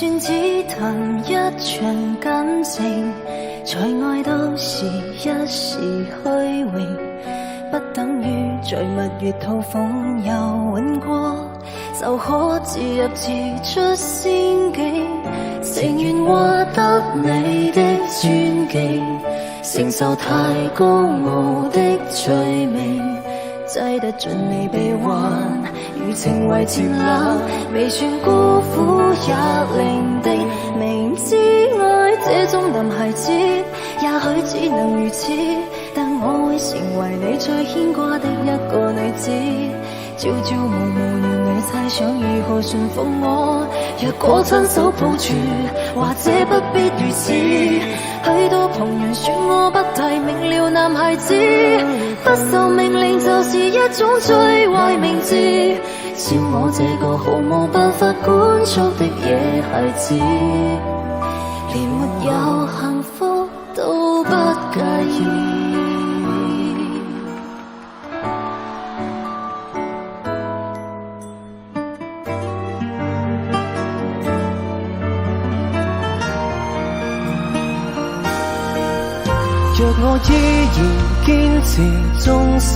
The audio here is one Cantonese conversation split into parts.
算只談一場感情，在愛都是一時虛榮，不等於在蜜月套房遊玩過就可自入自出仙境，情願獲得你的尊敬，承受太高傲的罪名，擠得進你臂環，如情為前冷，未算孤苦也伶仃。明知愛這種男孩子，也許只能如此，但我會成為你最牽掛的一個女子。朝朝暮暮讓你猜想如何馴服我，若果親手抱住，或者不必如此。許多旁人說我不提明了男孩子，不受命令就是一種最壞名字，笑我這個毫無辦法管束的野孩子，連沒有幸福都不介意。若我依然堅持忠誠，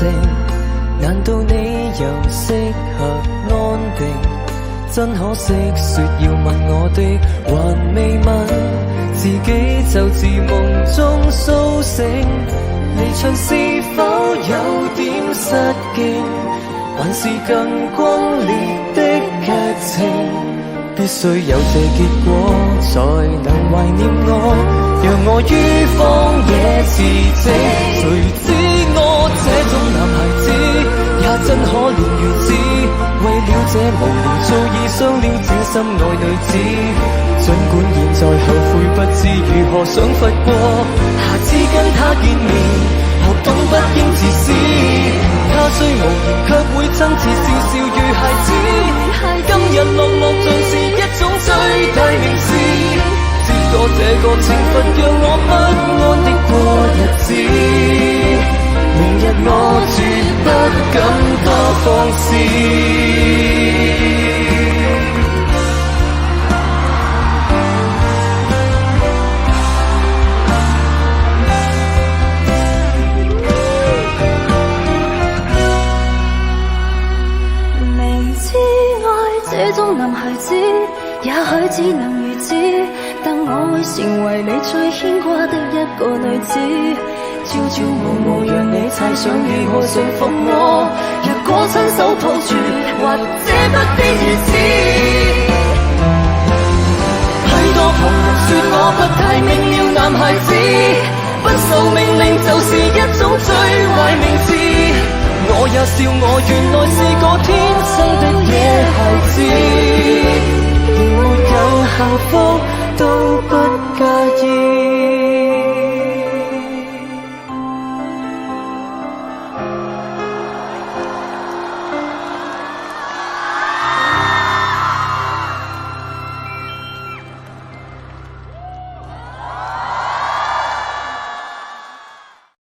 難道你又適合安定？真可惜說要問我的還未問，自己就自夢中甦醒。離場是否有點失敬，還是更轟烈的劇情？必須有這結果才能懷念我，讓我於荒野辭職。誰知我這種男孩子也真可憐如此，為了這無聊早已傷了這心愛女子。儘管現在後悔不知如何想罰過，下次跟她見面學懂不應自私。他雖無言卻會親切笑笑如孩子，今日落寞像是一種最大明示，知多這個懲罰讓我不安的過日子，明日我絕不敢多放肆。這種男孩子也許只能如此，但我會成為你最牽掛的一個女子。朝朝暮暮讓你猜想如何馴服我，若果親手抱住，或者不必如此。許多旁人說我不太明了男孩子，不受命令就是一種最壞名字。我也笑我原來是個